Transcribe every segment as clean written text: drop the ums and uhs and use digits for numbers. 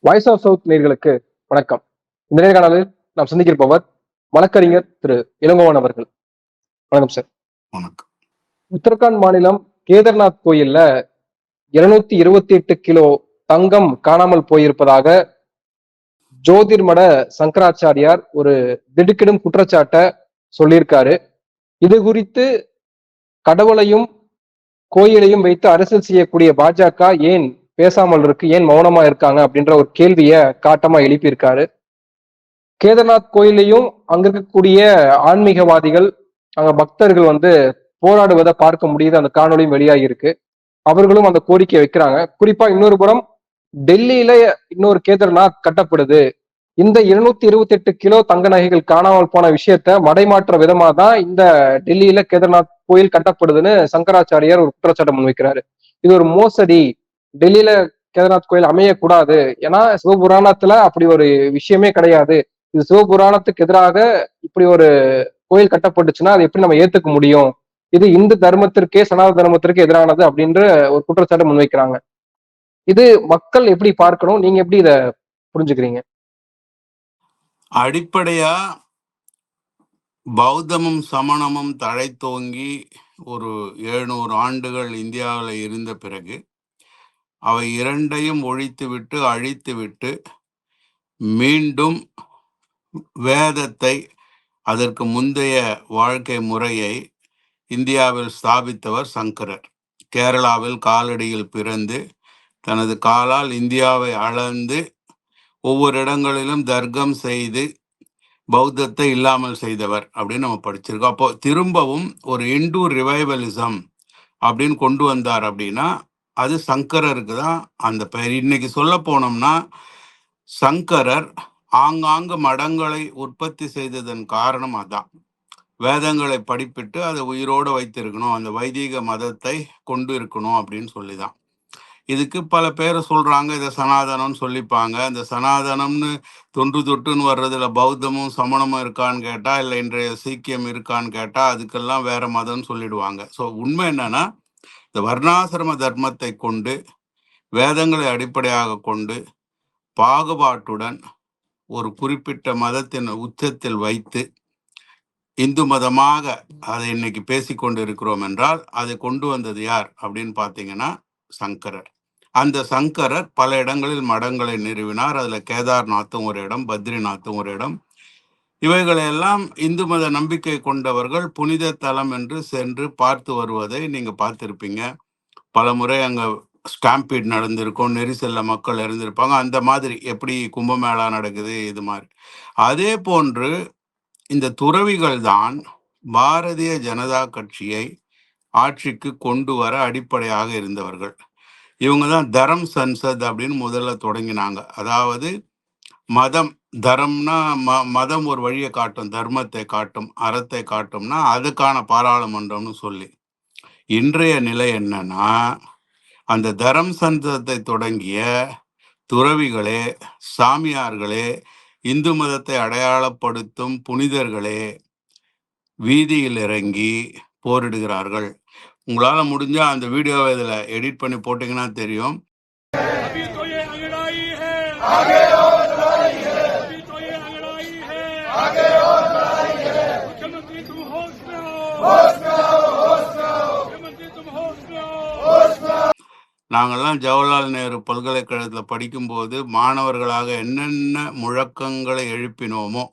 Voice of south நேயர்களுக்கு வணக்கம். இந்த நேர்காணலில் நாம் சந்திக்கிருப்பவர் வழக்கறிஞர் திரு இளங்கோவன் அவர்கள். வணக்கம் சார். வணக்கம். உத்தரகாண்ட் மாநிலம் கேதார்நாத் கோயில்ல 228 கிலோ தங்கம் காணாமல் போயிருப்பதாக ஜோதிர்மட சங்கராச்சாரியார் ஒரு திடுக்கிடும் குற்றச்சாட்டை சொல்லியிருக்காரு. இது குறித்து கடவுளையும் கோயிலையும் வைத்து அரசியல் செய்யக்கூடிய பாஜக ஏன் பேசாமல் இருக்கு, ஏன் மௌனமா இருக்காங்க அப்படின்ற ஒரு கேள்விய காட்டமா எழுப்பியிருக்காரு. கேதார்நாத் கோயிலையும் அங்க இருக்கக்கூடிய ஆன்மீகவாதிகள், அங்க பக்தர்கள் போராடுவதை பார்க்க முடியுது. அந்த காணொலியும் வெளியாகி இருக்கு. அவர்களும் அந்த கோரிக்கை வைக்கிறாங்க. குறிப்பா இன்னொரு புறம் டெல்லியில இன்னொரு கேதார்நாத் கட்டப்படுது. இந்த 228 கிலோ தங்க நகைகள் காணாமல் போன விஷயத்த மடைமாற்ற விதமா தான் இந்த டெல்லியில கேதார்நாத் கோயில் கட்டப்படுதுன்னு சங்கராச்சாரியார் ஒரு குற்றச்சாட்டை முன்வைக்கிறாரு. இது ஒரு மோசடி, டெல்லியில கேதார்நாத் கோயில் அமையக்கூடாது, ஏன்னா சிவபுராணத்துல அப்படி ஒரு விஷயமே கிடையாது. இது சிவபுராணத்துக்கு எதிராக இப்படி ஒரு கோயில் கட்டப்பட்டுச்சுன்னா அதை எப்படி நம்ம ஏத்துக்க முடியும், இது இந்து தர்மத்திற்கே சனாதன தர்மத்திற்கு எதிரானது அப்படின்ற ஒரு குற்றச்சாட்டை முன்வைக்கிறாங்க. இது மக்கள் எப்படி பார்க்கணும், நீங்க எப்படி இத புரிஞ்சுக்கிறீங்க? அடிப்படையா பௌத்தமும் சமணமும் தழைத்தோங்கி ஒரு 700 ஆண்டுகள் இந்தியாவில் இருந்த பிறகு அவை இரண்டையும் ஒழித்துவிட்டு அழித்துவிட்டு மீண்டும் வேதத்தை, அதற்கு முந்தைய வாழ்க்கை முறையை இந்தியாவில் ஸ்தாபித்தவர் சங்கரர். கேரளாவில் காலடியில் பிறந்து தனது காலால் இந்தியாவை அளந்து ஒவ்வொரு இடங்களிலும் தர்க்கம் செய்து பௌத்தத்தை இல்லாமல் செய்தவர் அப்படின்னு நம்ம படிச்சிருக்கோம். அப்போ திரும்பவும் ஒரு இந்து ரிவைவலிசம் அப்படின்னு கொண்டு வந்தார் அப்படின்னா அது சங்கரருக்கு தான் அந்த பெயர். இன்னைக்கு சொல்ல போனோம்னா சங்கரர் ஆங்காங்கு மடங்களை உற்பத்தி செய்ததன் காரணம் அதான். வேதங்களை படிப்பிட்டு அதை உயிரோடு வைத்திருக்கணும், அந்த வைதிக மதத்தை கொண்டு இருக்கணும் அப்படின்னு சொல்லிதான். இதுக்கு பல பேர் சொல்றாங்க, இதை சனாதனம்னு சொல்லிப்பாங்க. இந்த சனாதனம்னு தொன்று தொட்டுன்னு வர்றதுல பௌத்தமும் சமணமும் இருக்கான்னு கேட்டா, இல்லை இன்றைய சீக்கியம் இருக்கான்னு கேட்டா அதுக்கெல்லாம் வேற மதம்னு சொல்லிடுவாங்க. ஸோ உண்மை என்னன்னா, இந்த வர்ணாசிரம தர்மத்தை கொண்டு, வேதங்களை அடிப்படையாக கொண்டு, பாகுபாட்டுடன் ஒரு குறிப்பிட்ட மதத்தின் உச்சத்தில் வைத்து இந்து மதமாக அதை இன்னைக்கு பேசிக்கொண்டு இருக்கிறோம் என்றால் அதை கொண்டு வந்தது யார் அப்படின்னு பார்த்தீங்கன்னா சங்கரர். அந்த சங்கரர் பல இடங்களில் மடங்களை நிறுவினார். அதுல கேதார்நாத்தும் ஒரு இடம், பத்ரிநாத்தும் ஒரு இடம். இவைகளெல்லாம் இந்து மத நம்பிக்கை கொண்டவர்கள் புனித தலம் என்று சென்று பார்த்து வருவதை நீங்க பார்த்திருப்பீங்க. பல முறை அங்க ஸ்டாம்பீட் நடந்திருக்கும், நெரிசல்ல மக்கள் இருந்திருப்பாங்க. அந்த மாதிரி எப்படி கும்பமேளா நடக்குது இது மாதிரி. அதே போன்று இந்த துறவிகள் தான் பாரதிய ஜனதா கட்சியை ஆட்சிக்கு கொண்டு வர அடிப்படையாக இருந்தவர்கள். இவங்க தான் தரம் சன்சத் அப்படின்னு முதல்ல தொடங்கினாங்க. அதாவது மதம், தரம்னா மதம் ஒரு வழியை காட்டும், தர்மத்தை காட்டும், அறத்தை காட்டும்னா அதுக்கான பாராளுமன்றம்னு சொல்லி. இன்றைய நிலை என்னன்னா, அந்த தரம் சன்சத்தை தொடங்கிய துறவிகளே, சாமியார்களே, இந்து மதத்தை அடையாளப்படுத்தும் புனிதர்களே வீதியில் இறங்கி போரிடுகிறார்கள். உங்களால முடிஞ்சா அந்த வீடியோவை இதுல எடிட் பண்ணி போட்டீங்கன்னா தெரியும். நாங்கள்லாம் ஜவஹர்லால் நேரு பல்கலைக்கழகத்தில் படிக்கும்போது மாணவர்களாக என்னென்ன முழக்கங்களை எழுப்பினோமோ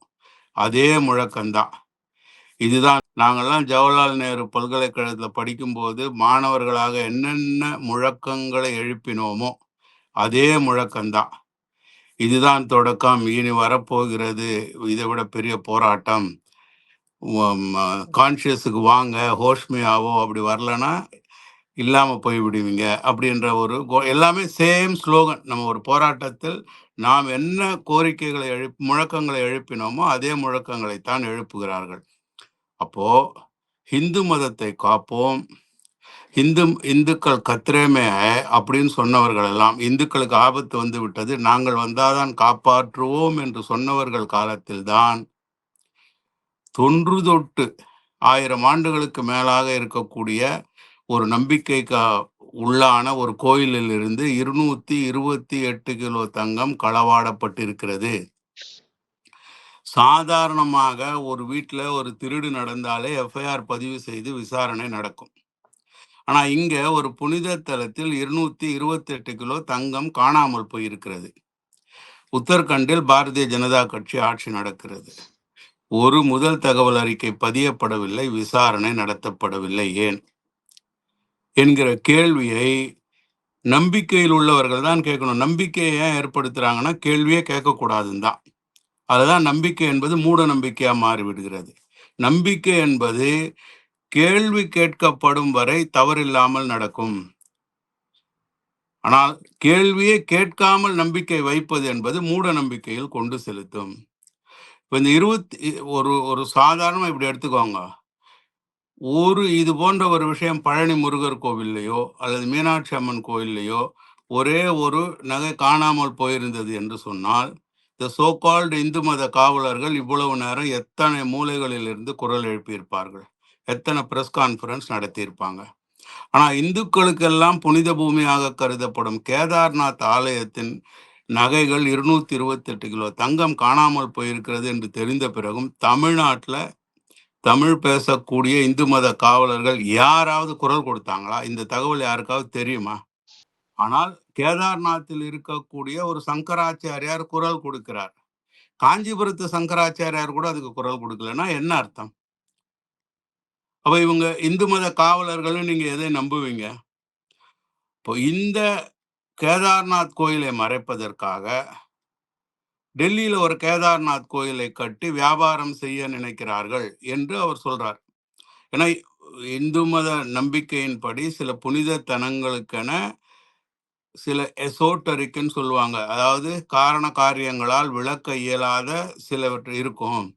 அதே முழக்கம்தான் இதுதான். நாங்கள்லாம் ஜவஹர்லால் நேரு பல்கலைக்கழகத்தில் படிக்கும்போது மாணவர்களாக என்னென்ன முழக்கங்களை எழுப்பினோமோ அதே முழக்கம்தான் இதுதான். தொடக்கம், இனி வரப்போகிறது இதை விட பெரிய போராட்டம், கான்சியஸுக்கு வாங்க, ஹோஷ்மியாவோ, அப்படி வரலன்னா இல்லாம போய் விடுவீங்க அப்படின்ற ஒரு எல்லாமே சேம் ஸ்லோகன். நம்ம ஒரு போராட்டத்தில் நாம் என்ன கோரிக்கைகளை முழக்கங்களை எழுப்பினோமோ அதே முழக்கங்களைத்தான் எழுப்புகிறார்கள். அப்போ இந்து மதத்தை காப்போம், இந்துக்கள் கத்திரமே அப்படின்னு சொன்னவர்கள் எல்லாம், இந்துக்களுக்கு ஆபத்து வந்து விட்டது, நாங்கள் வந்தாதான் காப்பாற்றுவோம் என்று சொன்னவர்கள் காலத்தில் தான் தொன்று தொட்டு 1000 ஆண்டுகளுக்கு மேலாக இருக்கக்கூடிய ஒரு நம்பிக்கைக்கு உள்ளான ஒரு கோயிலில் இருந்து 228 கிலோ தங்கம் களவாடப்பட்டிருக்கிறது. சாதாரணமாக ஒரு வீட்டில் ஒரு திருடு நடந்தாலே எஃப்ஐஆர் பதிவு செய்து விசாரணை நடக்கும். ஆனா இங்க ஒரு புனித தலத்தில் 228 கிலோ தங்கம் காணாமல் போயிருக்கிறது. உத்தரகண்டில் பாரதிய ஜனதா கட்சி ஆட்சி நடக்கிறது. ஒரு முதல் தகவல் அறிக்கை பதியப்படவில்லை, விசாரணை நடத்தப்படவில்லை. ஏன் என்கிற கேள்வியை நம்பிக்கையில் உள்ளவர்கள் தான் கேட்கணும். நம்பிக்கையை ஏன் ஏற்படுத்துறாங்கன்னா கேள்வியே கேட்கக்கூடாதுன்னு தான். அதுதான் நம்பிக்கை என்பது மூட நம்பிக்கையா மாறிவிடுகிறது. நம்பிக்கை என்பது கேள்வி கேட்கப்படும் வரை தவறில்லாமல் நடக்கும். ஆனால் கேள்வியை கேட்காமல் நம்பிக்கை வைப்பது என்பது மூட நம்பிக்கையில் கொண்டு செலுத்தும். இப்போ இந்த ஒரு சாதாரணமாக இப்படி எடுத்துக்கோங்க. இது போன்ற ஒரு விஷயம் பழனி முருகர் கோவில்லையோ அல்லது மீனாட்சி அம்மன் கோயில்லையோ ஒரே ஒரு நகை காணாமல் போயிருந்தது என்று சொன்னால், இந்த சோகால்டு இந்து மத காவலர்கள் இவ்வளவு நேரம் எத்தனை மூலைகளில் இருந்து குரல் எழுப்பியிருப்பார்கள், எத்தனை பிரஸ் கான்ஃபரன்ஸ் நடத்தியிருப்பாங்க. ஆனால் இந்துக்களுக்கெல்லாம் புனித பூமியாக கருதப்படும் கேதார்நாத் ஆலயத்தின் நகைகள் 228 கிலோ தங்கம் காணாமல் போயிருக்கிறது என்று தெரிந்த பிறகும் தமிழ்நாட்டில் தமிழ் பேசக்கூடிய இந்து மத காவலர்கள் யாராவது குரல் கொடுத்தாங்களா? இந்த தகவல் யாருக்காவது தெரியுமா? ஆனால் கேதார்நாத்தில் இருக்கக்கூடிய ஒரு சங்கராச்சாரியார் குரல் கொடுக்கிறார். காஞ்சிபுரத்து சங்கராச்சாரியார் கூட அதுக்கு குரல் கொடுக்கலன்னா என்ன அர்த்தம்? அப்ப இவங்க இந்து மத காவலர்கள் நீங்க எதை நம்புவீங்க? இப்போ இந்த கேதார்நாத் கோயிலை மறைப்பதற்காக டெல்லியில ஒரு கேதார்நாத் கோயிலை கட்டி வியாபாரம் செய்ய நினைக்கிறார்கள் என்று அவர் சொல்றார். ஏன்னா இந்து மத நம்பிக்கையின்படி சில புனித தனங்களுக்கென சில எசோட்டரிக்குன்னு சொல்லுவாங்க. அதாவது காரண காரியங்களால் விளக்க இயலாத சிலவற்று இருக்கும்.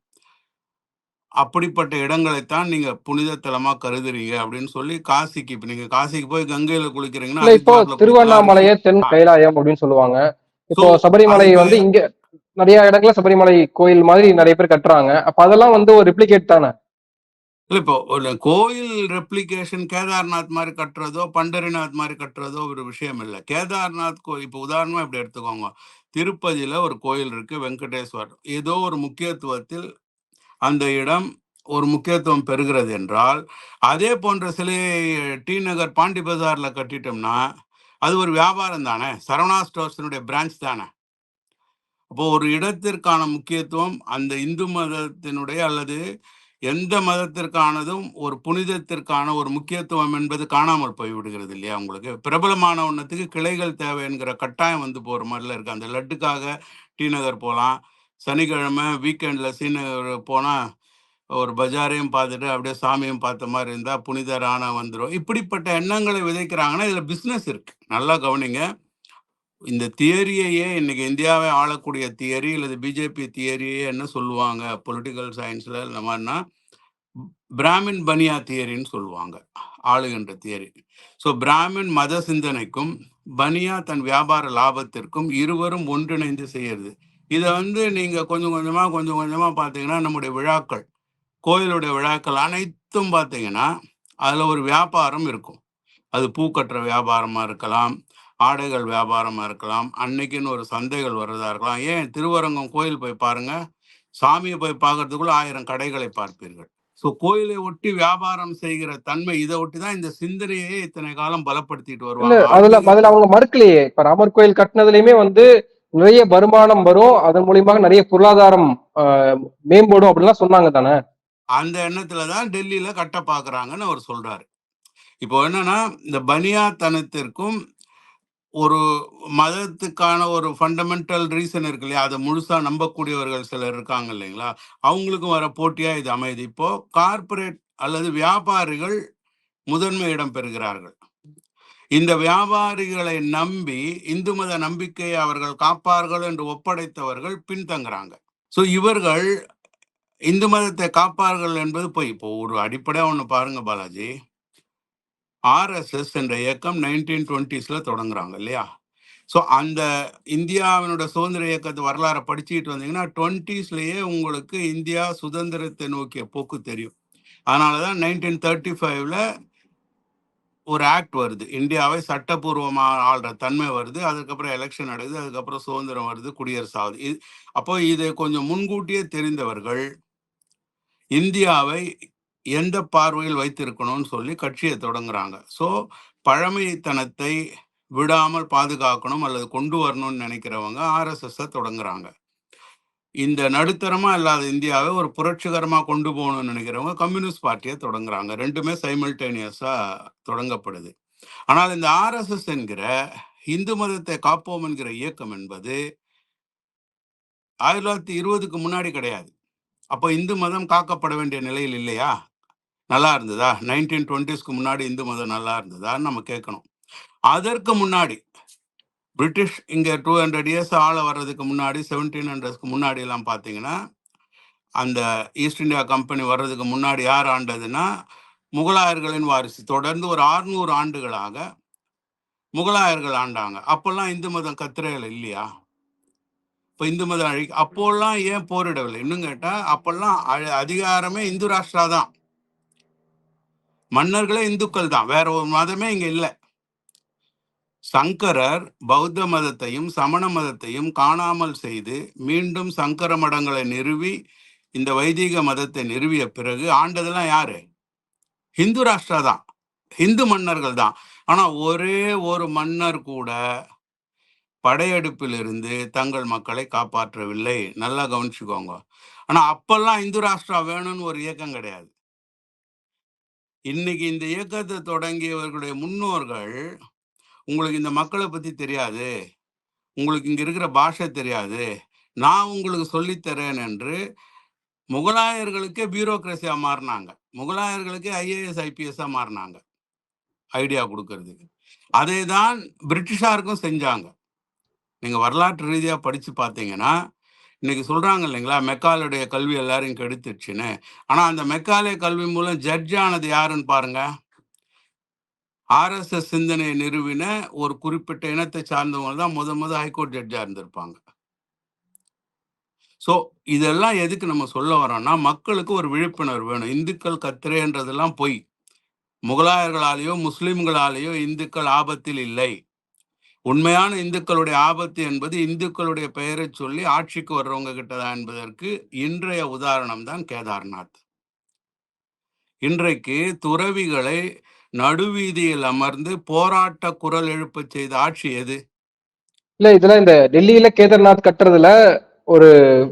அப்படிப்பட்ட இடங்களைத்தான் நீங்க புனித தலமா கருதுறீங்க அப்படின்னு சொல்லி காசிக்கு, இப்ப நீங்க காசிக்கு போய் கங்கையில குளிக்கிறீங்கன்னா இல்ல இப்போ ஹரித்வார்ல திருவண்ணாமலையே தென் கைலாயம் அப்படின்னு சொல்லுவாங்க. இப்போ சபரிமலை வந்து இங்க நிறைய இடங்கள்ல சபரிமலை கோயில் மாதிரி நிறைய பேர் கட்டுறாங்க. அப்ப அதெல்லாம் வந்து ஒரு ரெப்ளிகேட் தானே? இல்ல இப்போ ஒரு கோயில் ரெப்ளிகேஷன் கேதார்நாத் மாதிரி கட்டுறதோ பண்டரிநாத் மாதிரி கட்டுறதோ ஒரு விஷயம் இல்லை. கேதார்நாத் கோயில் இப்போ உதாரணமா இப்படி எடுத்துக்கோங்க. திருப்பதியில ஒரு கோயில் இருக்கு, வெங்கடேஸ்வர். ஏதோ ஒரு முக்கியத்துவத்தில் அந்த இடம் ஒரு முக்கியத்துவம் பெறுகிறது என்றால், அதே போன்ற சிலையை டி நகர் பாண்டி பஜார்ல கட்டிட்டோம்னா அது ஒரு வியாபாரம் தானே, சரவணா ஸ்டோர்ஸினுடைய பிரான்ச் தானே. அப்போ ஒரு இடத்திற்கான முக்கியத்துவம் அந்த இந்து மதத்தினுடைய அல்லது எந்த மதத்திற்கானதும் ஒரு புனிதத்திற்கான ஒரு முக்கியத்துவம் என்பது காணாமல் போய்விடுகிறது இல்லையா? உங்களுக்கு பிரபலமான ஒன்றத்துக்கு கிளைகள் தேவை என்கிற கட்டாயம் வந்து போகிற மாதிரில இருக்கு. அந்த லட்டுக்காக டி நகர் போகலாம், சனிக்கிழமை வீக்கெண்டில் சீநகர் போனால் ஒரு பஜாரையும் பார்த்துட்டு அப்படியே சாமியும் பார்த்த மாதிரி இருந்தால் புனிதரான வந்துடும். இப்படிப்பட்ட எண்ணங்களை விதைக்கிறாங்கன்னா இதில் பிஸ்னஸ் இருக்கு. நல்லா கவனிங்க. இந்த தியரியையே இன்னைக்கு இந்தியாவை ஆளக்கூடிய தியரி அல்லது பிஜேபி தியரியே என்ன சொல்லுவாங்க பொலிட்டிக்கல் சயின்ஸ்ல இந்த மாதிரினா பிராமின் பனியா தியரின்னு சொல்லுவாங்க, ஆளுகின்ற தியரி. ஸோ பிராமின் மத சிந்தனைக்கும் பனியா தன் வியாபார லாபத்திற்கும் இருவரும் ஒன்றிணைந்து செய்யறது. இதை வந்து நீங்க கொஞ்சம் கொஞ்சமா பார்த்தீங்கன்னா நம்முடைய விழாக்கள், கோயிலுடைய விழாக்கள் அனைத்தும் பார்த்தீங்கன்னா அதுல ஒரு வியாபாரம் இருக்கும். அது பூ கட்டுற வியாபாரமா இருக்கலாம், ஆடைகள் வியாபாரமா இருக்கலாம், அன்னைக்குன்னு ஒரு சந்தைகள் வர்றதா இருக்கலாம். ஏன் திருவரங்கம் கோயில் போய் பாருங்க, சாமியை போய் பார்க்கறதுக்குள்ள 1000 கடைகளை பார்ப்பீர்கள். ஸோ கோயிலை ஒட்டி வியாபாரம் செய்கிற தன்மை, இதை ஒட்டி தான் இந்த சிந்தனையே இத்தனை காலம் பலப்படுத்திட்டு இல்ல வருவாங்க. அதுல அவங்க மறுக்கலையே. இப்ப ராமர் கோயில் கட்டினதுலயுமே வந்து நிறைய வருமானம் வரும், அதன் மூலியமாக நிறைய பொருளாதாரம் மேம்படும் அப்படிலாம் சொன்னாங்க தானே. அந்த எண்ணத்துல தான் டெல்லியில கட்ட பாக்குறாங்கன்னு அவர் சொல்றாரு. இப்போ என்னன்னா இந்த பனியாத்தனத்திற்கும் ஒரு மதத்துக்கான ஒரு ஃபண்டமெண்டல் ரீசன் இருக்கு இல்லையா, அதை முழுசா நம்பக்கூடியவர்கள் சிலர் இருக்காங்க இல்லைங்களா, அவங்களுக்கும் வர போட்டியா இது அமையுது. இப்போ கார்ப்பரேட் அல்லது வியாபாரிகள் முதன்மை இடம் பெறுகிறார்கள். இந்த வியாபாரிகளை நம்பி இந்து மத நம்பிக்கையை அவர்கள் காப்பார்கள் என்று ஒப்படைத்தவர்கள் பின்தங்குறாங்க. ஸோ இவர்கள் இந்து மதத்தை காப்பார்கள் என்பது போய். இப்போ ஒரு அடிப்படையா ஒண்ணு பாருங்க பாலாஜி, ஆர்எஸ்எஸ் என்ற இயக்கம் 1920s தொடங்குறாங்க இல்லையா. ஸோ அந்த இந்தியாவினுடைய சுதந்திர இயக்கத்து வரலாறை படிச்சுக்கிட்டு வந்தீங்கன்னா 20sலயே உங்களுக்கு இந்தியா சுதந்திரத்தை நோக்கிய போக்கு தெரியும். அதனாலதான் 1935ல ஒரு ஆக்ட் வருது, இந்தியாவை சட்டப்பூர்வமா ஆள்ற தன்மை வருது, அதுக்கப்புறம் எலெக்ஷன் நடக்குது, அதுக்கப்புறம் சுதந்திரம் வருது, குடியரசு ஆகுது. அப்போ இதை கொஞ்சம் முன்கூட்டியே தெரிந்தவர்கள் இந்தியாவை எந்த பார்வையில் வைத்திருக்கணும்னு சொல்லி கட்சியை தொடங்குறாங்க. ஸோ பழமைத்தனத்தை விடாமல் பாதுகாக்கணும் அல்லது கொண்டு வரணும்னு நினைக்கிறவங்க ஆர்எஸ்எஸ் தொடங்குறாங்க. இந்த நடுத்தரமா இல்லாத இந்தியாவை ஒரு புரட்சிகரமா கொண்டு போகணும்னு நினைக்கிறவங்க கம்யூனிஸ்ட் பார்ட்டியை தொடங்குறாங்க. ரெண்டுமே சைமல்டேனியஸா தொடங்கப்படுது. ஆனால் இந்த ஆர்எஸ்எஸ் என்கிற இந்து மதத்தை காப்போம் என்கிற இயக்கம் என்பது 1920க்கு முன்னாடி கிடையாது. அப்போ இந்து மதம் காக்கப்பட வேண்டிய நிலையில் இல்லையா? நல்லா இருந்ததா? 1920ஸ்க்கு முன்னாடி இந்து மதம் நல்லா இருந்ததான்னு நம்ம கேட்கணும். அதற்கு முன்னாடி பிரிட்டிஷ் இங்க 200 இயர்ஸ் ஆள வர்றதுக்கு முன்னாடி 1700ஸ்க்கு முன்னாடி எல்லாம் பார்த்தீங்கன்னா, அந்த ஈஸ்ட் இந்தியா கம்பெனி வர்றதுக்கு முன்னாடி யார் ஆண்டதுன்னா முகலாயர்களின் வாரிசு. தொடர்ந்து ஒரு 600 ஆண்டுகளாக முகலாயர்கள் ஆண்டாங்க. அப்பெல்லாம் இந்து மதம் கத்திரையில் இல்லையா? இப்போ இந்து மதம் அப்போல்லாம் ஏன் போரிடவில்லை? இன்னும் கேட்டா அப்பெல்லாம் அதிகாரமே இந்து ராஷ்டிரா தான், மன்னர்களே இந்துக்கள் தான், வேற ஒரு மதமே இங்க இல்லை. சங்கரர் பௌத்த மதத்தையும் சமண மதத்தையும் காணாமல் செய்து மீண்டும் சங்கர மடங்களை நிறுவி இந்த வைதிக மதத்தை நிறுவிய பிறகு ஆண்டதெல்லாம் யாரு? இந்து ராஷ்டிரா தான், இந்து மன்னர்கள் தான். ஆனா ஒரே ஒரு மன்னர் கூட படையெடுப்பில் இருந்து தங்கள் மக்களை காப்பாற்றவில்லை. நல்லா கவனிச்சுக்கோங்க. ஆனா அப்பெல்லாம் இந்து ராஷ்டிரா வேணும்னு ஒரு இயக்கம் கிடையாது. இன்னைக்கு இந்த இயக்கத்தை தொடங்கியவர்களுடைய முன்னோர்கள், உங்களுக்கு இந்த மக்களை பத்தி தெரியாது, உங்களுக்கு இங்க இருக்கிற பாஷை தெரியாது, நான் உங்களுக்கு சொல்லித்தரேன் என்று முகலாயர்களுக்கே பியூரோக்ரஸியா மாறினாங்க. முகலாயர்களுக்கே ஐஏஎஸ் ஐபிஎஸ்ஸா மாறினாங்க ஐடியா கொடுக்கறதுக்கு. அதை தான் பிரிட்டிஷாருக்கும் செஞ்சாங்க. நீங்க வரலாற்று ரீதியா படிச்சு பார்த்தீங்கன்னா, இன்னைக்கு சொல்றாங்க இல்லைங்களா, மெக்காலுடைய கல்வி எல்லாரையும் கெடுத்துடுச்சுன்னு. ஆனா அந்த மெக்காலே கல்வி மூலம் ஜட்ஜ் ஆனது யாருன்னு பாருங்க. ஆர்எஸ்எஸ் சிந்தனையை நிறுவின ஒரு குறிப்பிட்ட இனத்தை சார்ந்தவங்க தான் முத ஹைகோர்ட் ஜட்ஜா இருந்திருப்பாங்க. ஸோ இதெல்லாம் எதுக்கு நம்ம சொல்ல வரோம்னா, மக்களுக்கு ஒரு விழிப்புணர்வு வேணும். இந்துக்கள் கத்திரேன்றதெல்லாம் பொய். முகலாயர்களாலேயோ முஸ்லிம்களாலேயோ இந்துக்கள் ஆபத்தில் இல்லை. உண்மையான இந்துக்களுடைய ஆபத்து என்பது இந்துக்களுடைய பெயரை சொல்லி ஆட்சிக்கு வர்றவங்க கிட்டதான் என்பதற்கு இன்றைய உதாரணம் தான் கேதார்நாத். இன்றைக்கு துறவிகளை நடுவீதியில் அமர்ந்து போராட்ட குரல் எழுப்ப செய்த ஆட்சி எது? இல்ல, இதுல இந்த டெல்லியில கேதார்நாத் கட்டுறதுல ஒரு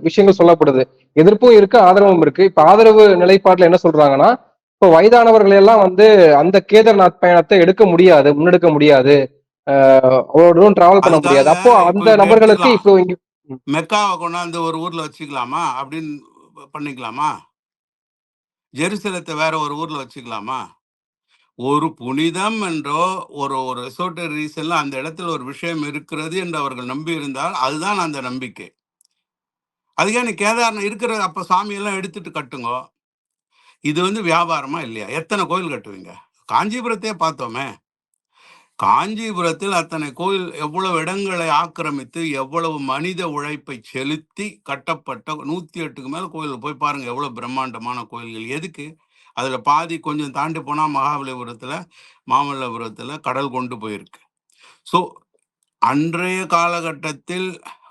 விஷயங்கள் சொல்லப்படுது. எதிர்ப்பும் இருக்கு, ஆதரவும் இருக்கு. இப்ப ஆதரவு நிலைப்பாட்டுல என்ன சொல்றாங்கன்னா, இப்ப வயதானவர்கள் எல்லாம் வந்து அந்த கேதார்நாத் பயணத்தை எடுக்க முடியாது, முன்னெடுக்க முடியாது, அவ்வளவு டிராவல் பண்ண முடியாது. அதுக்காக அப்போ இப்போ அந்த நபர்களுக்கு எடுத்துக்கலாம், இப்போ இங்க மெக்காவை கொண்டாந்து ஒரு ஊர்ல வச்சுக்கலாமா அப்படின்னு பண்ணிக்கலாமா? ஜெருசலத்தை வேற ஒரு ஊர்ல வச்சுக்கலாமா? ஒரு புனிதம் என்றோ ஒரு ஒரு எசோட்டரி ரீசன்ல அந்த இடத்துல ஒரு விஷயம் இருக்கிறது என்று அவர்கள் நம்பி இருந்தால் அதுதான் அந்த நம்பிக்கை. அதுக்கே நீ கேதார்நாத் இருக்கிற அப்ப சாமியெல்லாம் எடுத்துட்டு கட்டுங்க. இது வந்து வியாபாரமா இல்லையா? எத்தனை கோயில் கட்டுவீங்க? காஞ்சிபுரத்தையே பார்த்தோமே. காஞ்சிபுரத்தில் அத்தனை கோயில், எவ்வளவு இடங்களை ஆக்கிரமித்து எவ்வளவு மனித உழைப்பை செலுத்தி கட்டப்பட்ட 108க்கு மேல கோயில் போய் பாருங்க, எவ்வளவு பிரம்மாண்டமான கோயில்கள். எதுக்கு? அதுல பாதி கொஞ்சம் தாண்டி போனா மகாபலிபுரத்துல மாமல்லபுரத்துல கடல் கொண்டு போயிருக்கு. ஸோ அன்றைய காலகட்டத்தில்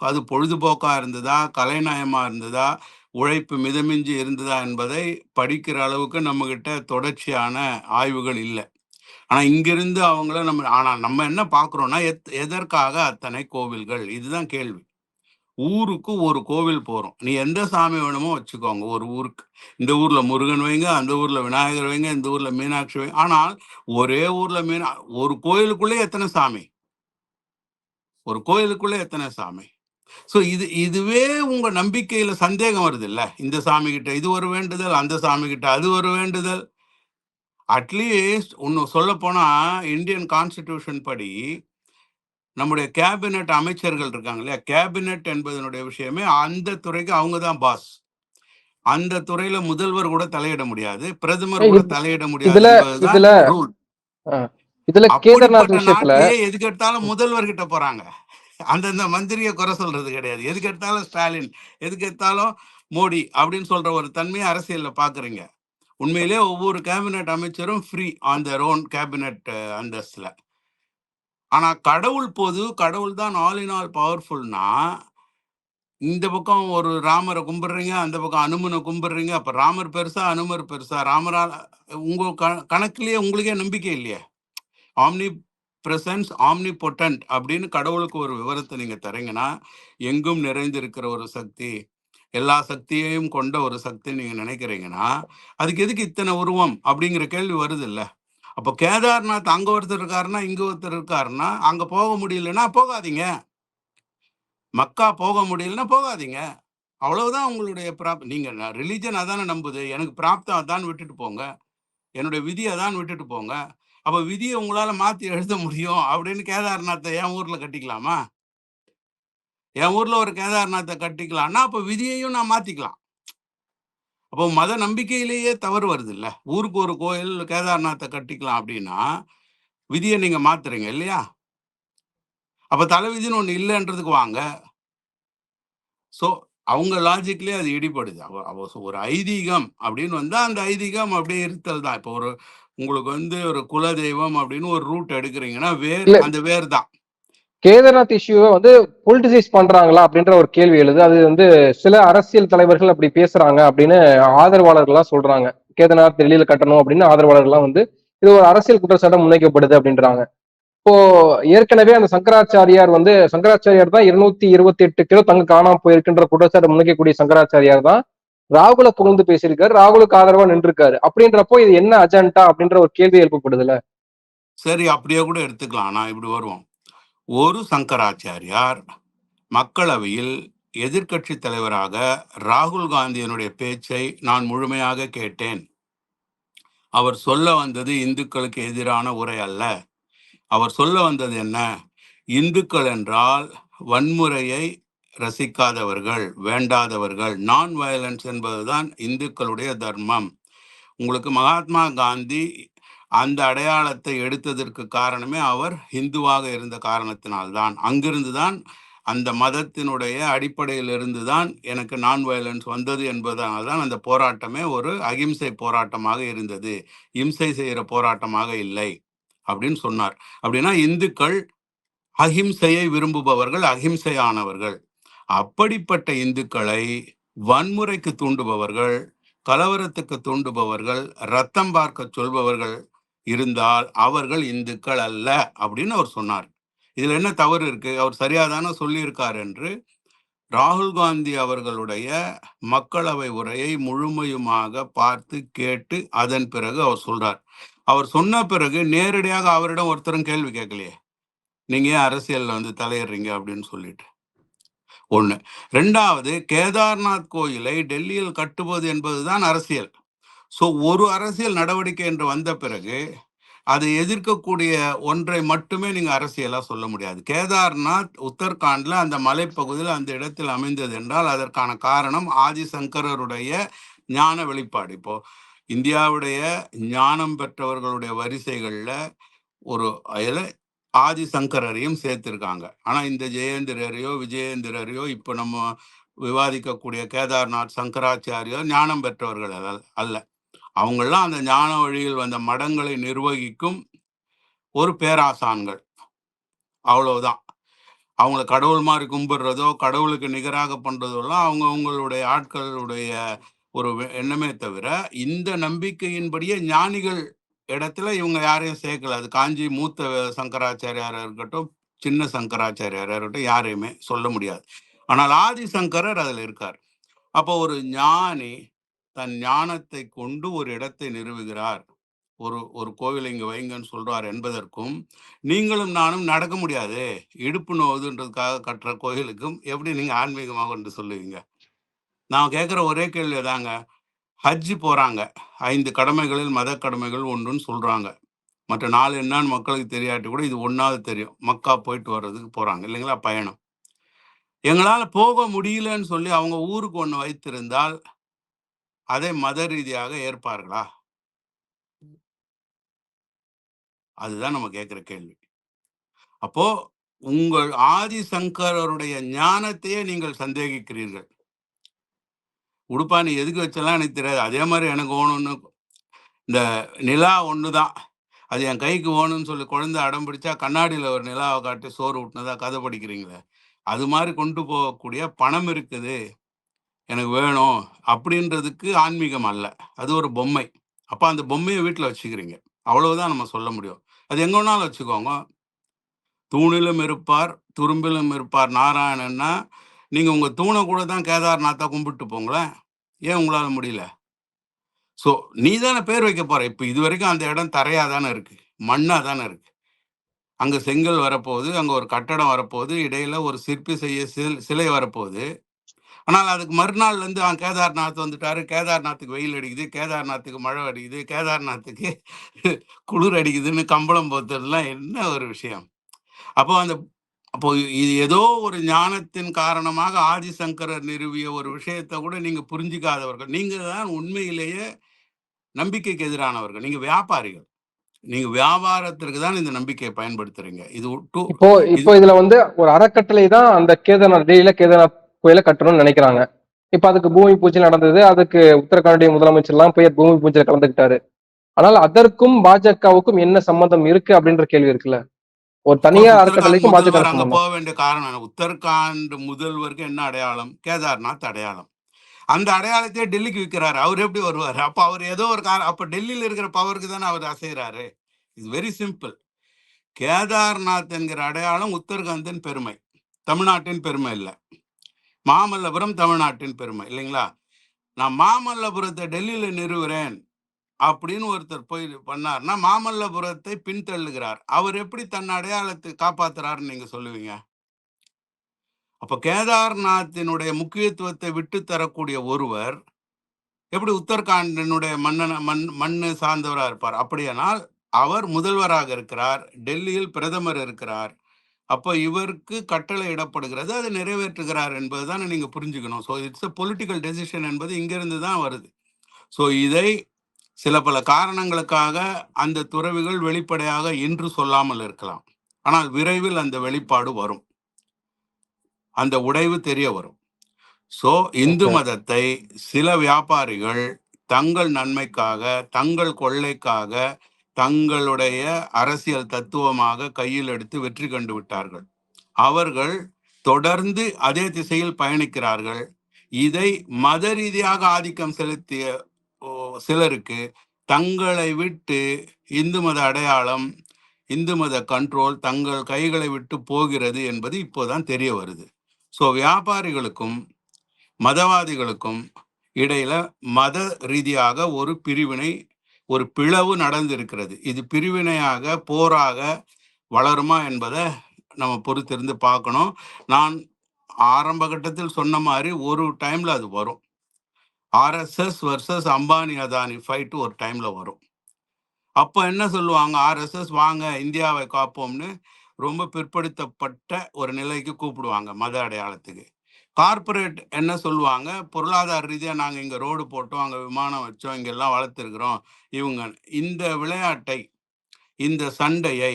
அது பொழுதுபோக்கா இருந்ததா, கலைநயமா இருந்ததா, உழைப்பு மிதமிஞ்சி இருந்ததா என்பதை படிக்கிற அளவுக்கு நம்ம கிட்ட தொடர்ச்சியான ஆய்வுகள் இல்லை. ஆனா இங்கிருந்து அவங்கள நம்ம என்ன பார்க்குறோம்னா, எதற்காக அத்தனை கோவில்கள்? இதுதான் கேள்வி. ஊருக்கு ஒரு கோவில் போறோம். நீ எந்த சாமி வேணுமோ வச்சுக்கோங்க ஒரு ஊருக்கு. இந்த ஊர்ல முருகன் வைங்க, அந்த ஊர்ல விநாயகர் வைங்க, இந்த ஊர்ல மீனாட்சி வைங்க. ஆனால் ஒரே ஊர்ல ஒரு கோயிலுக்குள்ளே எத்தனை சாமி? ஒரு கோயிலுக்குள்ளே எத்தனை சாமி? ஸோ இதுவே உங்க நம்பிக்கையில சந்தேகம் வருது இல்ல? இந்த சாமி கிட்ட இது ஒரு வேண்டுதல், அந்த சாமி கிட்ட அது ஒரு வேண்டுதல். அட்லீஸ்ட் ஒன்னு சொல்ல போனா இந்தியன் கான்ஸ்டிடியூஷன் படி நம்முடைய கேபினட் அமைச்சர்கள் இருக்காங்க இல்லையா, கேபினட் என்பதனுடைய விஷயமே அந்த துறைக்கு அவங்க தான் பாஸ். அந்த துறையில முதல்வர் கூட தலையிட முடியாது, பிரதமர் கூட தலையிட முடியாது இதுல என்பதுதான் இதுல ரூல். இதுல கேதார்நாத் அப்படிப்பட்ட விஷயத்துல நாட்டிலேயே எதுக்கு எடுத்தாலும் முதல்வர் கிட்ட போறாங்க. அந்தந்த மந்திரியை குறை சொல்றது கிடையாது. எதுக்கு எடுத்தாலும் ஸ்டாலின், எதுக்கு எடுத்தாலும் மோடி அப்படின்னு சொல்ற ஒரு தன்மையை அரசியல்ல பாக்குறீங்க. உண்மையிலே ஒவ்வொரு கேபினெட் அமைச்சரும் free on their own cabinet அந்தஸ்துல. ஆனா கடவுள் தான் ஆல் இன் ஆல் பவர்ஃபுல்னா, இந்த பக்கம் ஒரு ராமரை கும்பிடுறீங்க, அந்த பக்கம் அனுமனை கும்பிடுறீங்க. அப்ப ராமர் பெருசா, அனுமர் பெருசா? ராமரால் உங்க கணக்குலயே உங்களுக்கே நம்பிக்கை இல்லையே. ஆம்னி பிரசன்ஸ் ஆம்னி பொட்டன்ட் அப்படின்னு கடவுளுக்கு ஒரு விவரத்தை நீங்க தரீங்கன்னா, எங்கும் நிறைந்திருக்கிற ஒரு சக்தி, எல்லா சக்தியையும் கொண்ட ஒரு சக்தி நீங்க நினைக்கிறீங்கன்னா, அதுக்கு எதுக்கு இத்தனை உருவம் அப்படிங்கிற கேள்வி வருது இல்ல. அப்போ கேதார்நாத் அங்க ஒருத்தர் இருக்காருன்னா, இங்க ஒருத்தர் இருக்காருன்னா, அங்க போக முடியலன்னா போகாதீங்க. மக்கா போக முடியலன்னா போகாதீங்க. அவ்வளவுதான் உங்களுடைய நீங்க ரிலிஜன் அதானே நம்புது. எனக்கு பிராப்தம் அதான் விட்டுட்டு போங்க. என்னுடைய விதி அதான் விட்டுட்டு போங்க. அப்ப விதியை உங்களால மாத்தி எழுத முடியும் அப்படின்னு கேதார்நாத்தை என் ஊர்ல கட்டிக்கலாமா? என் ஊர்ல ஒரு கேதார்நாத்தை கட்டிக்கலாம்னா அப்ப விதியையும் நான் மாத்திக்கலாம். அப்போ மத நம்பிக்கையிலேயே தவறு வருது இல்ல. ஊருக்கு ஒரு கோயில் கேதார்நாத்தை கட்டிக்கலாம் அப்படின்னா விதியை நீங்க மாத்துறீங்க இல்லையா? அப்ப தலைவிதின்னு ஒண்ணு இல்லைன்றதுக்கு வாங்க. ஸோ அவங்க லாஜிக்லயே அது இடிபடுது. ஒரு ஐதீகம் அப்படின்னு வந்தா அந்த ஐதீகம் அப்படியே இருத்தல் தான். இப்போ உங்களுக்கு ஒரு குலதெய்வம் அப்படின்னு ஒரு ரூட் எடுக்கிறீங்கன்னா அந்த வேர் தான். கேதார்நாத் இஷ்யூவை பொலிட்டிசைஸ் பண்றாங்களா அப்படின்ற ஒரு கேள்வி எழுது. அது சில அரசியல் தலைவர்கள் அப்படி பேசுறாங்க அப்படின்னு ஆதரவாளர்கள்லாம் சொல்றாங்க. கேதார்நாத் டெல்லியில கட்டணும் அப்படின்னு ஆதரவாளர்கள்லாம் இது ஒரு அரசியல் குற்றச்சாட்டு முன்வைக்கப்படுது அப்படின்றாங்க. இப்போ ஏற்கனவே அந்த சங்கராச்சாரியார் தான் 228 கிலோ தங்க காணாம போயிருக்குன்ற குற்றச்சாட்டு முன்வைக்கக்கூடிய சங்கராச்சாரியார் தான் ராகுல புகழ்ந்து பேசியிருக்காரு, ராகுலுக்கு ஆதரவா நின்றுருக்காரு. அப்படின்றப்போ இது என்ன அஜெண்டா அப்படின்ற ஒரு கேள்வி எழுப்பப்படுதுல. சரி, அப்படியே கூட எடுத்துக்கலாம். நான் இப்படி வருவோம். ஒரு சங்கராச்சாரியார் மக்களவையில் எதிர்க்கட்சி தலைவராக ராகுல் காந்தியினுடைய பேச்சை நான் முழுமையாக கேட்டேன். அவர் சொல்ல வந்தது இந்துக்களுக்கு எதிரான உரை அல்ல. அவர் சொல்ல வந்தது என்ன? இந்துக்கள் என்றால் வன்முறையை ரசிக்காதவர்கள், வேண்டாதவர்கள். நான் வயலன்ஸ் என்பதுதான் இந்துக்களுடைய தர்மம். உங்களுக்கு மகாத்மா காந்தி அந்த அடையாளத்தை எடுத்ததற்கு காரணமே அவர் இந்துவாக இருந்த காரணத்தினால்தான். அங்கிருந்துதான் அந்த மதத்தினுடைய அடிப்படையில் இருந்துதான் எனக்கு நான் வயலன்ஸ் வந்தது என்பதனால்தான் அந்த போராட்டமே ஒரு அகிம்சை போராட்டமாக இருந்தது, இம்சை செய்கிற போராட்டமாக இல்லை அப்படின்னு சொன்னார். அப்படின்னா இந்துக்கள் அகிம்சையை விரும்புபவர்கள், அகிம்சையானவர்கள். அப்படிப்பட்ட இந்துக்களை வன்முறைக்கு தூண்டுபவர்கள், கலவரத்துக்கு தூண்டுபவர்கள், ரத்தம் பார்க்க சொல்பவர்கள் இருந்தால் அவர்கள் இந்துக்கள் அல்ல அப்படின்னு அவர் சொன்னார். இதுல என்ன தவறு இருக்கு? அவர் சரியாதானே சொல்லியிருக்கார் என்று ராகுல் காந்தி அவர்களுடைய மக்களவை உரையை முழுமையுமாக பார்த்து கேட்டு அதன் பிறகு அவர் சொல்றார். அவர் சொன்ன பிறகு நேரடியாக அவரிடம் ஒருத்தரும் கேள்வி கேட்கலையே, நீங்க ஏன் அரசியல்ல தலையிடுறீங்க அப்படின்னு சொல்லிட்டு. ஒண்ணு. 2வது, கேதார்நாத் கோயிலை டெல்லியில் கட்டுவது என்பதுதான் அரசியல். ஸோ ஒரு அரசியல் நடவடிக்கை என்று வந்த பிறகு அதை எதிர்க்கக்கூடிய ஒன்றை மட்டுமே நீங்க அரசியலா சொல்ல முடியாது. கேதார்நாத் உத்தரகாண்ட்ல அந்த மலைப்பகுதியில் அந்த இடத்தில் அமைந்தது என்றால் அதற்கான காரணம் ஆதிசங்கரருடைய ஞான வெளிப்பாடு. இப்போ இந்தியாவுடைய ஞானம் பெற்றவர்களுடைய வரிசைகள்ல ஒரு ஆதிசங்கரையும் சேர்த்திருக்காங்க. ஆனா இந்த ஜெயேந்திரரையோ விஜயேந்திரரையோ இப்ப நம்ம விவாதிக்கக்கூடிய கேதார்நாத் சங்கராச்சாரியார் ஞானம் பெற்றவர்கள் அல்ல. அவங்கெல்லாம் அந்த ஞான வழியில் வந்த மடங்களை நிர்வகிக்கும் ஒரு பேராசான்கள், அவ்வளவுதான். அவங்கள கடவுள் மாதிரி கும்பிடுறதோ கடவுளுக்கு நிகராக பண்றதெல்லாம் அவங்களுடைய ஆட்களுடைய ஒரு எண்ணமே தவிர இந்த நம்பிக்கையின்படியே ஞானிகள் இடத்துல இவங்க யாரையும் சேர்க்கல. அது காஞ்சி மூத்த சங்கராச்சாரியாரா இருக்கட்டும், சின்ன சங்கராச்சாரியாரா இருக்கட்டும், யாரையுமே சொல்ல முடியாது. ஆனால் ஆதிசங்கரர் அதுல இருக்கார். அப்போ ஒரு ஞானி தன் ஞானத்தை கொண்டு ஒரு இடத்தை நிறுவுகிறார், ஒரு கோவில் இங்க வைங்கன்னு சொல்றார் என்பதற்கும் நீங்களும் நானும் நடக்க முடியாது, இடுப்பு நோவுதுன்றதுக்காக கட்டுற கோயிலுக்கும் எப்படி நீங்க ஆன்மீகமாக என்று சொல்லுவீங்க? நான் கேட்கிற ஒரே கேள்வி தாங்க. ஹஜ் போறாங்க, 5 கடமைகளில் மத கடமைகள் ஒன்றுன்னு சொல்றாங்க. மற்ற 4 என்னன்னு மக்களுக்கு தெரியாட்டி கூட இது ஒன்னாவது தெரியும். மக்கா போயிட்டு வர்றதுக்கு போறாங்க இல்லைங்களா, பயணம். எங்களால போக முடியலன்னு சொல்லி அவங்க ஊருக்கு ஒண்ணு வைத்திருந்தால் அதை மத ரீதியாக ஏற்பார்களா? அதுதான் நம்ம கேட்கிற கேள்வி. அப்போ உங்கள் ஆதிசங்கரருடைய ஞானத்தையே நீங்கள் சந்தேகிக்கிறீர்கள். உடுப்பா நீ எதுக்கு வச்செல்லாம் எனக்கு தெரியாது, அதே மாதிரி எனக்கு ஓணும்னு இந்த நிலா ஒண்ணுதான், அது என் கைக்கு வேணும்னு சொல்லி குழந்தை அடம் பிடிச்சா கண்ணாடியில ஒரு நிலாவை காட்டி சோறு ஊட்டினதா கதை படிக்கிறீங்களே, அது மாதிரி கொண்டு போகக்கூடிய பணம் இருக்குது, எனக்கு வேணும் அப்படின்றதுக்கு ஆன்மீகம் அல்ல, அது ஒரு பொம்மை. அப்ப அந்த பொம்மையை வீட்டுல வச்சுக்கிறீங்க, அவ்வளவுதான் நம்ம சொல்ல முடியும். அது எங்க வேணாலும் வச்சுக்கோங்க. தூணிலும் இருப்பார் துரும்பிலும் இருப்பார் நாராயணன்னா, நீங்க உங்க தூணை கூட தான் கேதார்நாத்தா கும்பிட்டு போங்களேன், ஏன் உங்களால முடியல? ஸோ நீ தானே பேர் வைக்க போற. இப்ப இது வரைக்கும் அந்த இடம் தரையா தானே இருக்கு, மண்ணா தானே இருக்கு. அங்க செங்கல் வரப்போகுது, அங்க ஒரு கட்டடம் வரப்போகுது, இடையில ஒரு சிற்பி செய்ய சிலை வரப்போகுது. ஆனால் அதுக்கு மறுநாள்ல இருந்து கேதார்நாத் வந்துட்டாரு, கேதார்நாத்துக்கு வெயில் அடிக்குது, கேதார்நாத்துக்கு மழை அடிக்குது, கேதார்நாத்துக்கு குளிர் அடிக்குதுன்னு கம்பளம் போத்துறதுலாம் என்ன ஒரு விஷயம்? அப்போ இது ஏதோ ஒரு ஞானத்தின் காரணமாக ஆதிசங்கரர் நிறுவிய ஒரு விஷயத்தை கூட நீங்க புரிஞ்சுக்காதவர்கள். நீங்க தான் உண்மையிலேயே நம்பிக்கைக்கு எதிரானவர்கள். நீங்க வியாபாரிகள். நீங்க வியாபாரத்திற்கு தான் இந்த நம்பிக்கையை பயன்படுத்துறீங்க. இப்போ இதுல வந்து ஒரு அறக்கட்டளை தான் அந்த கேதார்நாத் கோயில கட்டணும்னு நினைக்கிறாங்க. இப்ப அதுக்கு பூமி பூஜை நடந்தது, அதுக்கு உத்தரகாண்டுடைய முதலமைச்சர் எல்லாம் போய் பூமி பூஜையில கலந்துக்கிட்டாரு. ஆனால் அதற்கும் பாஜகவுக்கும் என்ன சம்பந்தம் இருக்கு அப்படின்ற கேள்வி இருக்குல்ல. ஒரு தனியார் அறக்கட்டளைக்கும் பாஜக அங்க போக வேண்டிய காரணம் உத்தரகாண்ட் முதல்வருக்கு என்ன அடையாளம்? கேதார்நாத் அடையாளம். அந்த அடையாளத்தையே டெல்லிக்கு விற்கிறாரு. அவர் எப்படி வருவாரு? அப்ப அவர் ஏதோ ஒரு அப்ப டெல்லியில இருக்கிற பவருக்கு தானே அவர் அசைகிறாரு. It's very simple. கேதார்நாத் என்கிற அடையாளம் உத்தரகாண்டின் பெருமை, தமிழ்நாட்டின் பெருமை இல்லை. மாமல்லபுரம் தமிழ்நாட்டின் பெருமை இல்லைங்களா? நான் மாமல்லபுரத்தை டெல்லியில நிறுவுறேன் அப்படின்னு ஒருத்தர் போய் பண்ணார்னா மாமல்லபுரத்தை பின்தள்ளுகிறார். அவர் எப்படி தன் அடையாளத்தை காப்பாத்துறாருன்னு நீங்க சொல்லுவீங்க? அப்ப கேதார்நாத்தினுடைய முக்கியத்துவத்தை விட்டு தரக்கூடிய ஒருவர் எப்படி உத்தரகாண்டினுடைய மண்ணு சார்ந்தவரா இருப்பார்? அப்படியானால் அவர் முதல்வராக இருக்கிறார், டெல்லியில் பிரதமர் இருக்கிறார். அப்ப இவருக்கு கட்டளை இடப்படுகிறது, அதை நிறைவேற்றுகிறார் என்பதுதான் நீங்க புரிஞ்சுக்கணும். So it's a political decision என்பது இங்கிருந்து தான் வருது. ஸோ இதை சில பல காரணங்களுக்காக அந்த துறவிகள் வெளிப்படையாக இன்று சொல்லாமல் இருக்கலாம். ஆனால் விரைவில் அந்த வெளிப்பாடு வரும், அந்த உடைவு தெரிய வரும். ஸோ இந்து மதத்தை சில வியாபாரிகள் தங்கள் நன்மைக்காக, தங்கள் கொள்ளைக்காக, தங்களுடைய அரசியல் தத்துவமாக கையில் எடுத்து வெற்றி கண்டு விட்டார்கள். அவர்கள் தொடர்ந்து அதே திசையில் பயணிக்கிறார்கள். இதை மத ரீதியாக ஆதிக்கம் செலுத்திய சிலருக்கு தங்களை விட்டு இந்து மத அடையாளம், இந்து மத கண்ட்ரோல் தங்கள் கைகளை விட்டு போகிறது என்பது இப்போதான் தெரிய வருது. ஸோ வியாபாரிகளுக்கும் மதவாதிகளுக்கும் இடையில மத ரீதியாக ஒரு பிரிவினை, ஒரு பிளவு நடந்திருக்கிறது. இது பிரிவினையாக, போராக வளருமா என்பதை நம்ம பொறுத்திருந்து பார்க்கணும். நான் ஆரம்ப கட்டத்தில் சொன்ன மாதிரி ஒரு டைம்ல அது வரும். RSS versus Ambani Adani fight ஒரு டைம்ல வரும். அப்ப என்ன சொல்லுவாங்க? ஆர்எஸ்எஸ் வாங்க இந்தியாவை காப்போம்னு ரொம்ப பிற்படுத்தப்பட்ட ஒரு நிலைக்கு கூப்பிடுவாங்க மத அடையாளத்துக்கு. கார்பரேட் என்ன சொல்லுவாங்க? பொருளாதார ரீதியா நாங்க இங்க ரோடு போட்டோம், அங்க விமானம் வச்சோம், இங்க எல்லாம் வளர்த்திருக்கிறோம். இவங்க இந்த விளையாட்டை, இந்த சண்டையை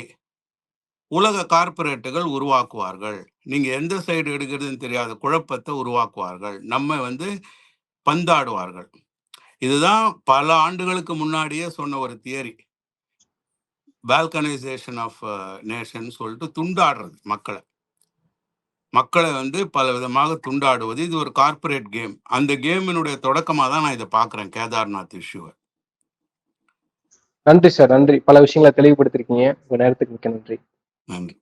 உலக கார்பரேட்டுகள் உருவாக்குவார்கள். நீங்க எந்த சைடு எடுக்கிறதுன்னு தெரியாத குழப்பத்தை உருவாக்குவார்கள். நம்ம பந்தாடுவார்கள். இதுதான் பல ஆண்டுகளுக்கு முன்னாடியே சொன்ன ஒரு தியரி. பால்கனைசேஷன் ஆஃப் நேஷன் சொல்லிட்டு துண்டாடுறது மக்களை பல விதமாக துண்டாடுவது. இது ஒரு கார்பரேட் கேம். அந்த கேமினுடைய தொடக்கமா தான் நான் இதை பார்க்கிறேன், கேதார்நாத் இஷ்யூவை. நன்றி சார், நன்றி. பல விஷயங்களை தெளிவுபடுத்திருக்கீங்க. உங்க நேரத்துக்கு மிக்க நன்றி. நன்றி.